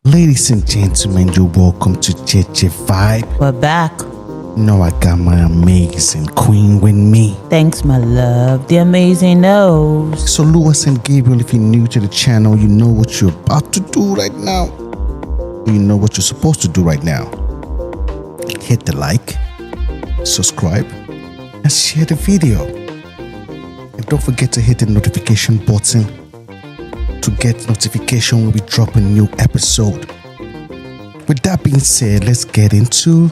Ladies and gentlemen, you're welcome to JEJE Vibe. We're back. Know I got my amazing queen with me. Thanks, my love. The amazing nose. So Lewis and Gabriel, if you're new to the channel, you know what you're about to do right now. You know what you're supposed to do right now. Hit the like, subscribe, and share the video. And don't forget to hit the notification button to get notification when we drop a new episode. With that being said, let's get into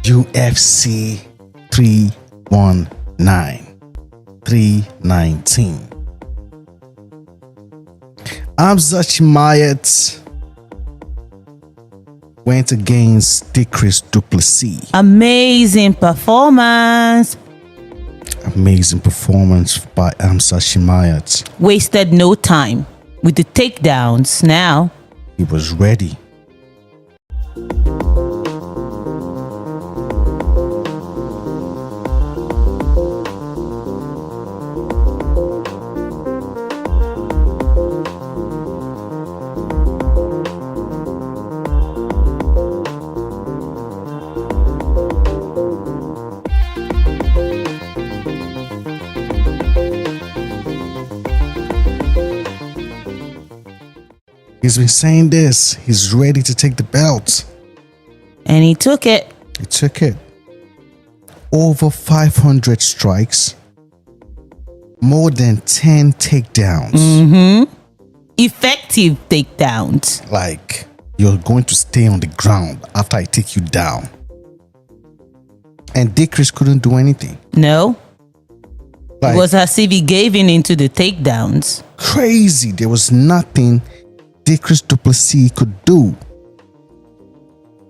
UFC 319. Khamzat Chimaev went against Dricus du Plessis. Amazing performance. Amazing performance by Khamzat Chimaev. Wasted no time with the takedowns. Now he was ready. He's been saying this. He's ready to take the belt. And he took it. He took it. Over 500 strikes. More than 10 takedowns. Effective takedowns. Like, you're going to stay on the ground after I take you down. And Dricus couldn't do anything. No. Like, It was as if he gave in into the takedowns. crazy. There was nothing Dricus du Plessis could do.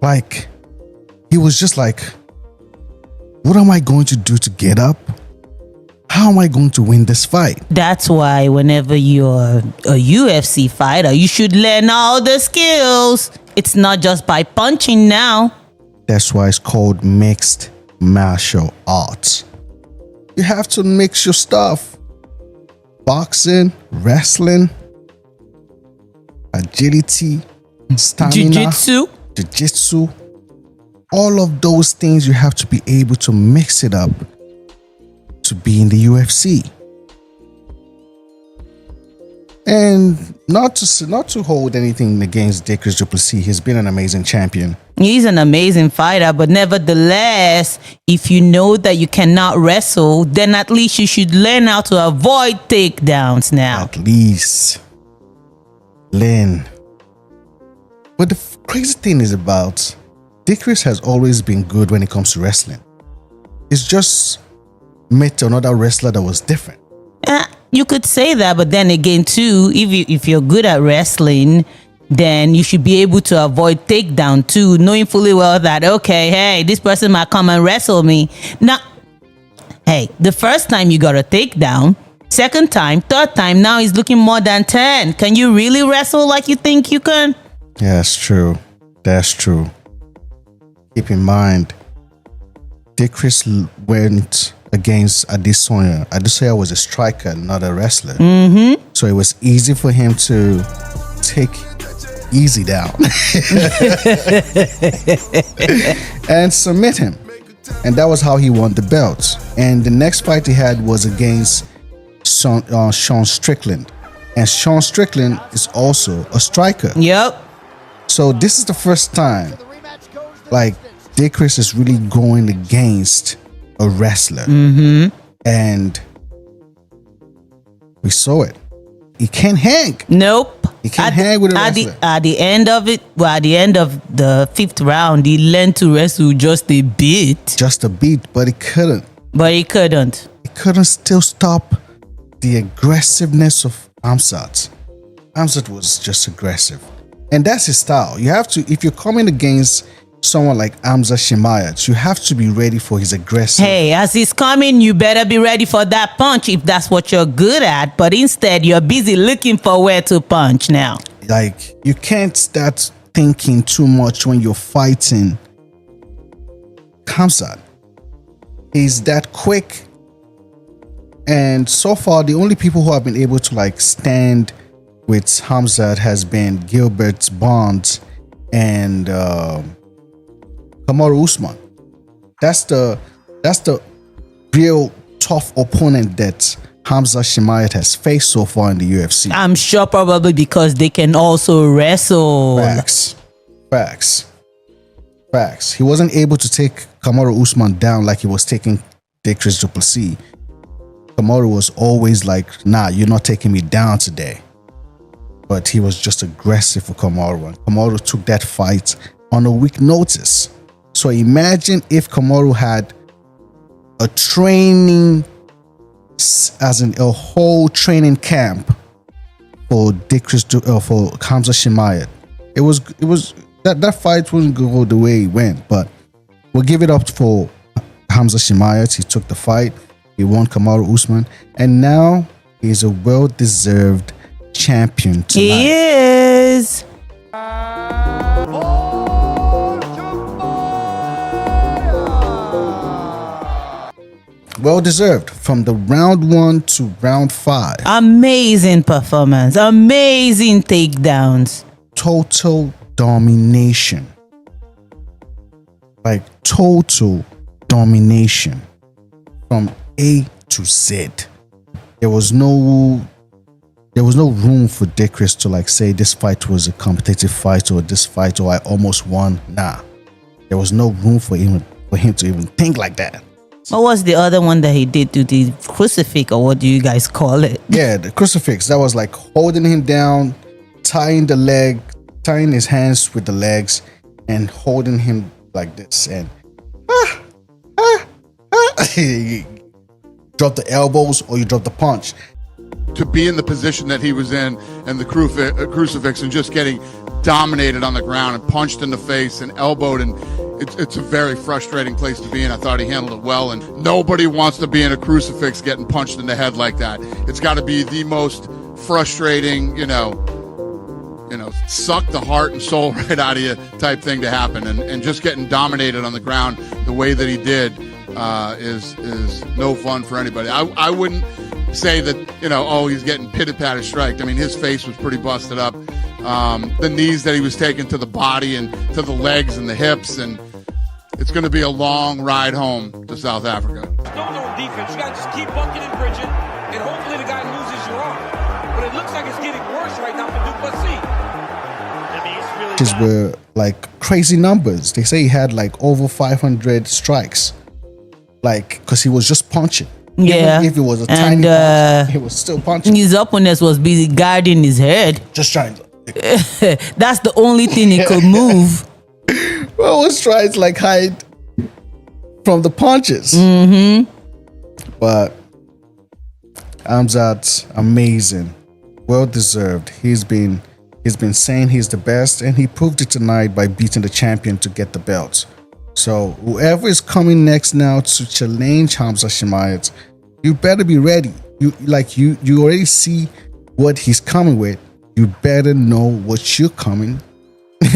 Like, he was just like, what am I going to do to get up? How am I going to win this fight? That's why whenever you're a UFC fighter, you should learn all the skills. It's not just by punching now. That's why it's called mixed martial arts. You have to mix your stuff. Boxing, wrestling, agility, stamina, jiu-jitsu. All of those things you have to be able to mix it up to be in the UFC. And not to hold anything against Dricus du Plessis. He's been an amazing champion. He's an amazing fighter, but nevertheless, if you know that you cannot wrestle, then at least you should learn how to avoid takedowns now. At least learn. But the crazy thing is about Dricus has always been good when it comes to wrestling. It's just met another wrestler that was different. You could say that, but then again too, if you're good at wrestling, then you should be able to avoid takedown too, knowing fully well that, okay, hey, this person might come and wrestle me. Now, hey, the first time you got a takedown, second time, third time, now he's looking more than 10. Can you really wrestle like you think you can? Yeah, that's true. That's true. Keep in mind, Dricus went against Adesanya. Adesanya was a striker, not a wrestler. So it was easy for him to take easy down and submit him. And that was how he won the belt. And the next fight he had was against Sean Strickland. And Sean Strickland is also a striker. Yep. So this is the first time, like, Dricus is really going against a wrestler. And we saw it. He can't hang. Nope. He can't hang with a wrestler. At the end of it, at the end of the 5th round, he learned to wrestle just a bit. Just a bit, but he couldn't. He couldn't still stop the aggressiveness of Khamzat. Khamzat was just aggressive. And that's his style. You have to, if you're coming against someone like Khamzat Chimaev, you have to be ready for his aggressive. Hey, as he's coming, you better be ready for that punch if that's what you're good at. But instead, you're busy looking for where to punch now. Like, you can't start thinking too much when you're fighting Khamzat. He's that quick. And so far, the only people who have been able to like stand with Khamzat has been Gilbert Burns and Kamaru Usman. That's the real tough opponent that Khamzat Chimaev has faced so far in the UFC. I'm sure probably because they can also wrestle. Facts. He wasn't able to take Kamaru Usman down like he was taking Dricus du Plessis. Kamaru was always like, nah, you're not taking me down today. But he was just aggressive for Kamaru. And Kamaru took that fight on a week notice. So imagine if Kamaru had a training, as in a whole training camp for for Khamzat Chimaev. It was that fight wasn't go the way it went, but we'll give it up for Khamzat Chimaev. He took the fight. He won Kamaru Usman, and now he's a well-deserved champion tonight. He is. Well-deserved from the round 1 to round 5. Amazing performance. Amazing takedowns. Total domination. Like total domination from A to Z. There was no room for Dricus to like say this fight was a competitive fight or this fight or I almost won. Nah. There was no room for him to even think like that. What was the other one that he did to the crucifix, or what do you guys call it? Yeah, the crucifix. That was like holding him down, tying his hands with the legs and holding him like this and you drop the elbows or you drop the punch. To be in the position that he was in and the crucifix and just getting dominated on the ground and punched in the face and elbowed, and it's a very frustrating place to be in. I thought he handled it well, and nobody wants to be in a crucifix getting punched in the head like that. It's got to be the most frustrating, suck the heart and soul right out of you type thing to happen, and just getting dominated on the ground the way that he did is no fun for anybody. I wouldn't say that, he's getting pitted-patted striked. I mean, his face was pretty busted up. The knees that he was taking to the body and to the legs and the hips, and it's going to be a long ride home to South Africa. Don't know defense. You got to just keep bucking and bridging, and hopefully the guy loses your arm. But it looks like it's getting worse right now for du Plessis. These were like crazy numbers. They say he had like over 500 strikes, like because he was just punching. Yeah, even if it was a tiny punch, he was still punching. His opponent was busy guarding his head. Just trying to. That's the only thing he could move. Well, was trying to like hide from the punches. But Khamzat, amazing, well deserved. He's been saying he's the best, and he proved it tonight by beating the champion to get the belt. So whoever is coming next now to challenge Khamzat Chimaev, you better be ready. You already see what he's coming with. You better know what you're coming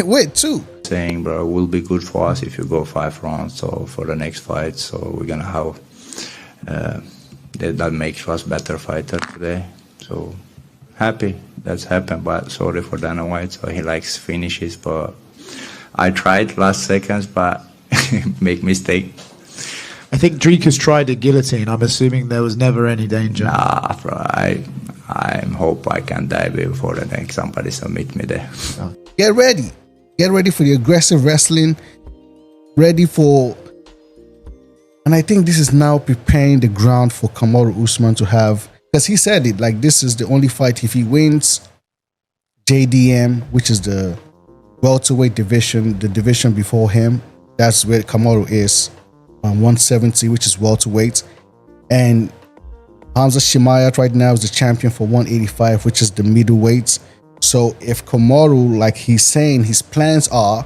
with too. Saying, bro, it will be good for us if you go 5 rounds. So for the next fight, so we're gonna have that makes us better fighter today. So happy that's happened, but sorry for Dana White. So he likes finishes, but I tried last seconds, but make mistake. I think Dricus tried a guillotine. I'm assuming there was never any danger. Nah, bro, I hope I can die before the next somebody submit me there. Get ready for the aggressive wrestling. And I think this is now preparing the ground for Kamaru Usman to have, because he said it, like this is the only fight if he wins JDM, which is the welterweight division, the division before him. That's where Kamaru is, 170, which is welterweight. And Khamzat Chimaev right now is the champion for 185, which is the middleweight. So if Kamaru, like he's saying, his plans are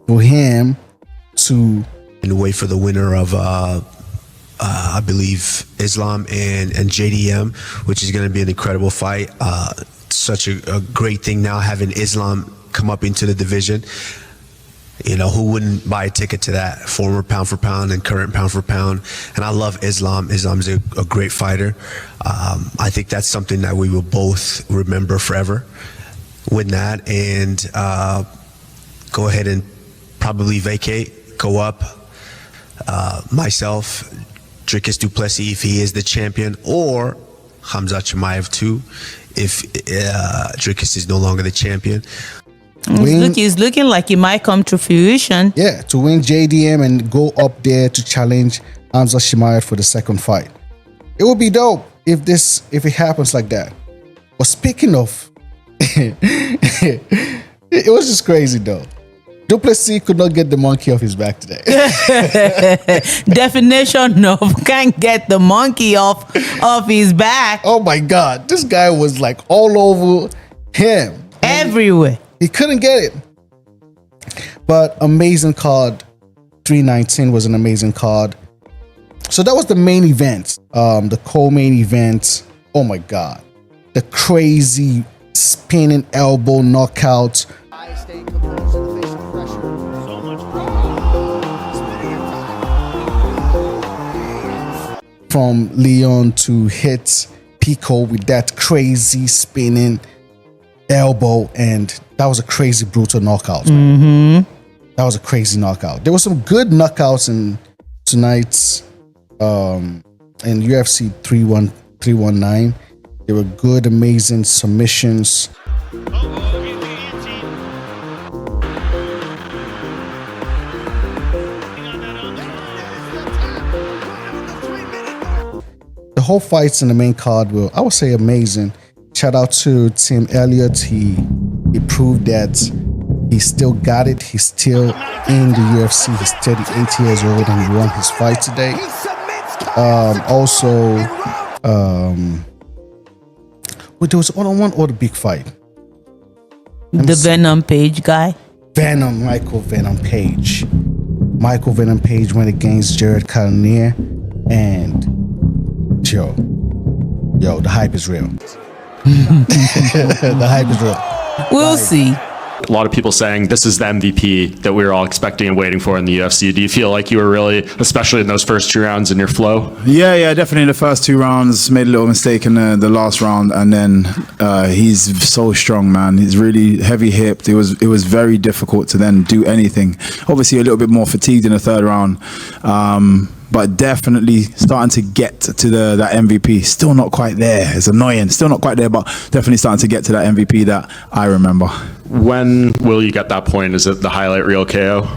for him to wait for the winner of I believe Islam and JDM, which is going to be an incredible fight. Such a great thing now having Islam come up into the division. You know, who wouldn't buy a ticket to that? Former pound for pound and current pound for pound. And I love Islam. Islam's a great fighter. I think that's something that we will both remember forever. Win that and go ahead and probably vacate, go up. Myself, Dricus du Plessis, if he is the champion, or Khamzat Chimaev too, if Dricus is no longer the champion. He's looking like he might come to fruition. Yeah, to win JDM and go up there to challenge Khamzat Chimaev for the second fight. It would be dope if it happens like that. But speaking of, it was just crazy though. Du Plessis could not get the monkey off his back today. Definition of can't get the monkey off his back. Oh my God, this guy was like all over him. Everywhere. He couldn't get it. But amazing card. 319 was an amazing card. So that was the main event. The co-main event. Oh my God. The crazy spinning elbow knockout. From Leon to hit Pico with that crazy spinning elbow, and that was a crazy brutal knockout. That was a crazy knockout. There were some good knockouts in tonight's in UFC 319. There were good, amazing submissions. The whole fights in the main card were, I would say, amazing. Shout out to Team Elliott. He proved that he still got it. He's still in the UFC. He's 38 years old and he won his fight today. There was one other big fight. The Venom Page guy. Michael Venom Page. Michael Venom Page went against Cannonier, and yo, the hype is real. The hype is real. We'll see. A lot of people saying this is the MVP that we were all expecting and waiting for in the UFC. Do you feel like you were really, especially in those first 2 rounds, in your flow? Yeah, definitely in the first 2 rounds. Made a little mistake in the last round, and then he's so strong, man. He's really heavy hipped. It was very difficult to then do anything. Obviously, a little bit more fatigued in the 3rd round. But definitely starting to get to that MVP. Still not quite there. It's annoying. Still not quite there, but definitely starting to get to that MVP that I remember. When will you get that point? Is it the highlight reel KO?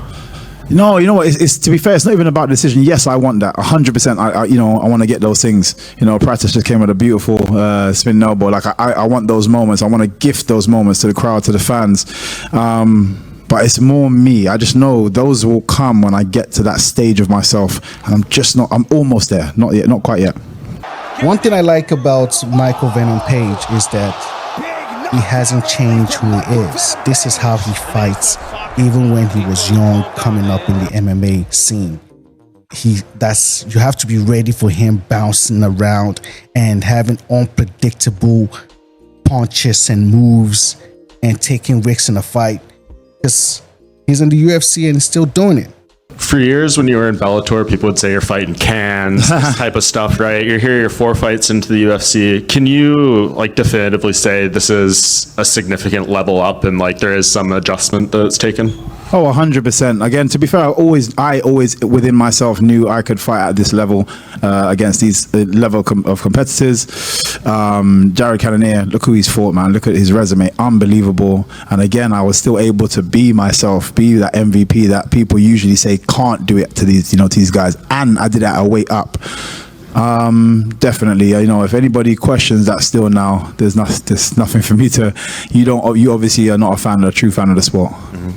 No, you know what? It's to be fair, it's not even about the decision. Yes, I want that 100%. I want to get those things. Prates just came with a beautiful spin elbow. Like I want those moments. I want to gift those moments to the crowd, to the fans. But it's more me. I just know those will come when I get to that stage of myself, and I'm almost there. Not yet, not quite yet. One thing I like about Michael Venom Page is that he hasn't changed who he is. This is how he fights, even when he was young, coming up in the MMA scene. You have to be ready for him bouncing around and having unpredictable punches and moves and taking risks in a fight. Because he's in the UFC and still doing it. For years, when you were in Bellator, people would say you're fighting cans, this type of stuff, right? You're here, you're 4 fights into the UFC. Can you definitively say this is a significant level up and there is some adjustment that's taken? Oh, 100%. Again, to be fair, I always within myself knew I could fight at this level against these level of competitors. Jared Cannonier, look who he's fought, man. Look at his resume, unbelievable. And again, I was still able to be myself, be that MVP that people usually say can't do it to these guys. And I did it at a weight up. Definitely, if anybody questions that still now, there's nothing for me to. You obviously are not a true fan of the sport.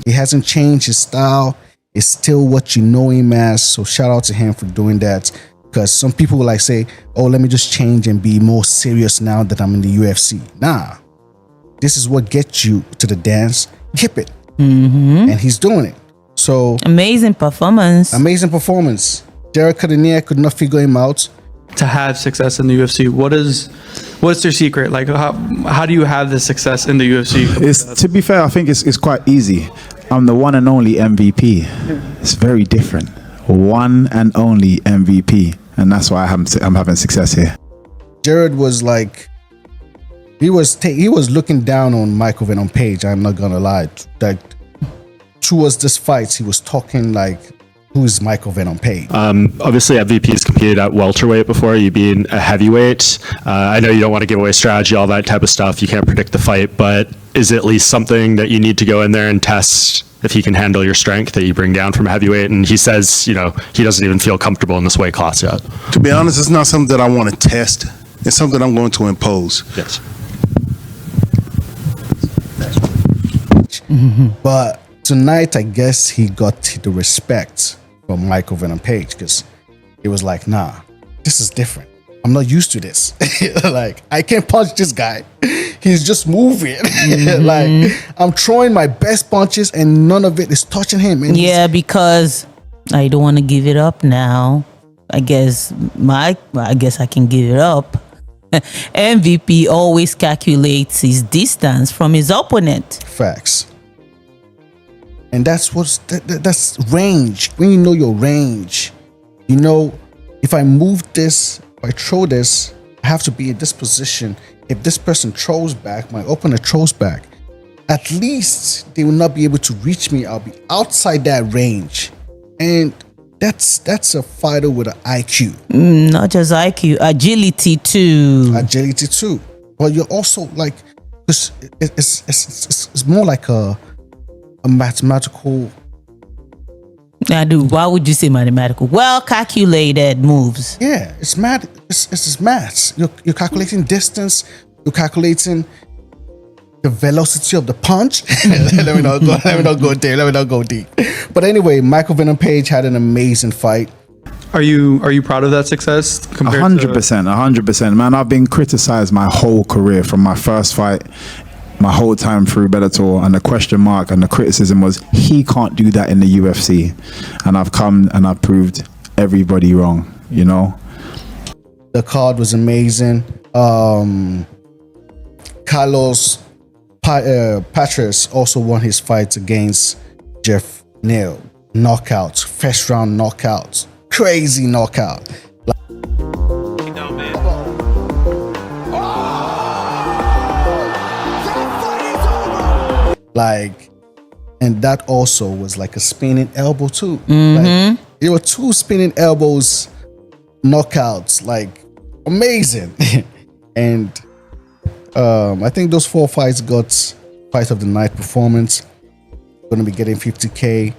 He hasn't changed his style. It's still what you know him as. So shout out to him for doing that. Because some people will say, "Oh, let me just change and be more serious now that I'm in the UFC." Nah, this is what gets you to the dance. Keep it, and he's doing it. So amazing performance. Jared Cannonier could not figure him out. To have success in the UFC, what's their secret? How do you have this success in the UFC? To be fair, I think it's quite easy. I'm the one and only MVP. It's very different. One and only MVP, and that's why I'm having success here. Jared was like, he was looking down on Michael Venom Page. I'm not gonna lie. Like, towards this fight, he was talking like, who is Michael Venom Page? Obviously, MVP's competed at welterweight before, you being a heavyweight. I know you don't want to give away strategy, all that type of stuff. You can't predict the fight, but is it at least something that you need to go in there and test if he can handle your strength that you bring down from heavyweight? And he says, you know, he doesn't even feel comfortable in this weight class yet. To be honest, it's not something that I want to test. It's something I'm going to impose. Yes. But tonight, I guess he got the respect from Michael Venom Page, because it was like, nah, this is different. I'm not used to this. Like, I can't punch this guy. He's just moving. Like, I'm throwing my best punches and none of it is touching him. And yeah, because I don't want to give it up now. I guess I can give it up. MVP always calculates his distance from his opponent. Facts. And that's range. When you know your range, you know, if I move this, if I throw this, I have to be in this position. If this person throws back, my opponent throws back, at least they will not be able to reach me. I'll be outside that range. And that's a fighter with an IQ. Not just IQ, agility too. Agility too. But you're also like, it's more like a mathematical. Why would you say mathematical? Well calculated moves. Yeah, it's math. It's maths. You're calculating distance. You're calculating the velocity of the punch. Let me not go deep. But anyway, Michael Venom Page had an amazing fight. Are you proud of that success? 100%, man. I've been criticized my whole career, from my first fight, my whole time through Bellator, and the question mark and the criticism was, he can't do that in the UFC. And I've come and I've proved everybody wrong, you know? The card was amazing. Carlos Prates also won his fight against Jeff Neal. Knockouts, first round knockouts. Crazy knockout. Like, and that also was like a spinning elbow too. Like, there were two spinning elbows, knockouts, like amazing. And I think those 4 fights got fight of the night performance. Going to be getting 50K.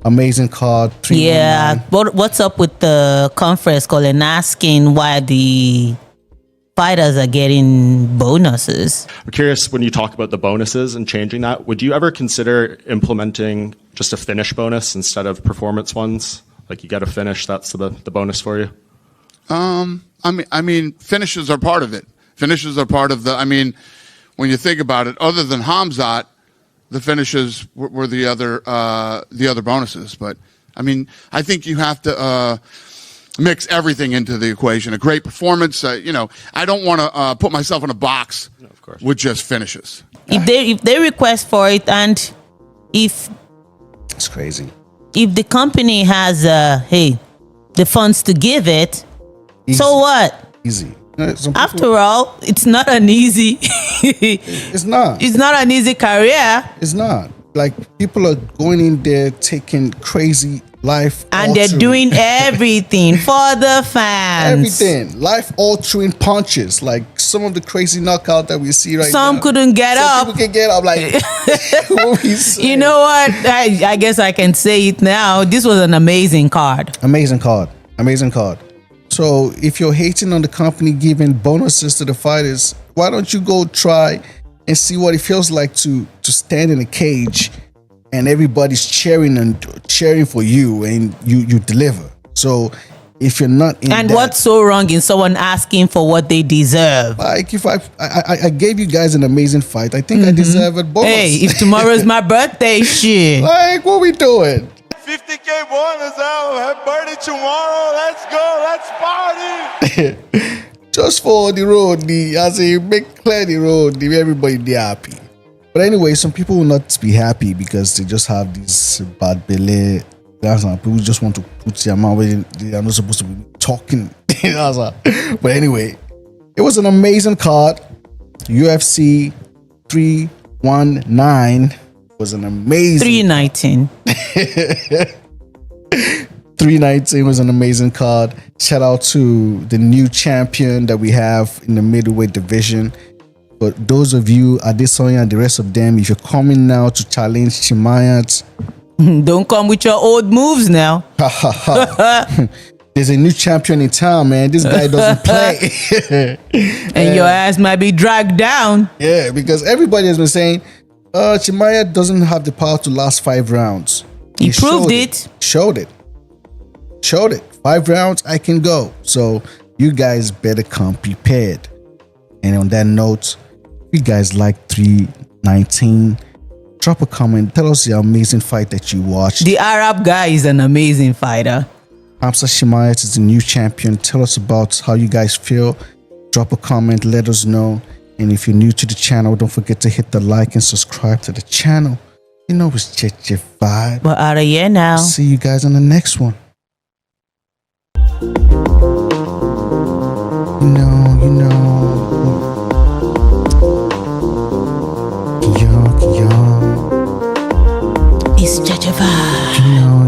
Amazing card. Yeah. What's up with the conference call and asking why the fighters are getting bonuses? I'm curious, when you talk about the bonuses and changing that, would you ever consider implementing just a finish bonus instead of performance ones? Like, you get a finish, that's the bonus for you? I mean, finishes are part of it. Finishes are part of when you think about it, other than Khamzat, the finishes were the other bonuses. But I mean, I think you have to mix everything into the equation. A great performance, I don't want to put myself in a box with just finishes. If they request for it, and if it's crazy, if the company has the funds to give it, easy. So what? Easy. After all, it's not an easy. It's not. It's not an easy career. It's not. Like, people are going in there taking crazy life, and they're doing everything for the fans. Everything, life altering punches. Like some of the crazy knockout that we see right now. Some couldn't get up. Some people can get up. Like, you know what? I guess I can say it now. This was an amazing card. Amazing card. Amazing card. So if you're hating on the company giving bonuses to the fighters, why don't you go try and see what it feels like to stand in a cage and everybody's cheering for you and you deliver. So if you're not in and what's so wrong in someone asking for what they deserve? Like, if I gave you guys an amazing fight, I think I deserve a bonus. Hey, if tomorrow's my birthday, shit. Like, what we doing? 50K bonus out. Happy birthday tomorrow. Let's go. Let's party. Just for the road, as a make clear the road, everybody be happy. But anyway, some people will not be happy because they just have this bad belly. People just want to put their mouth where they are not supposed to be talking. But anyway, it was an amazing card. UFC 319 was an amazing 319. 319 was an amazing card. Shout out to the new champion that we have in the middleweight division. But those of you, Adesanya and the rest of them, if you're coming now to challenge Chimaev, don't come with your old moves now. There's a new champion in town, man. This guy doesn't play. And your ass might be dragged down. Yeah, because everybody has been saying, Chimaev doesn't have the power to last 5 rounds. He proved it. Showed it. 5 rounds, I can go. So you guys better come prepared. And on that note, if you guys like 319, drop a comment. Tell us the amazing fight that you watched. The Arab guy is an amazing fighter. Khamzat Chimaev is the new champion. Tell us about how you guys feel. Drop a comment. Let us know. And if you're new to the channel, don't forget to hit the like and subscribe to the channel. You know it's JEJE Vibe. We're out of here now. See you guys on the next one. You know. It's JEJE Vibe. You know.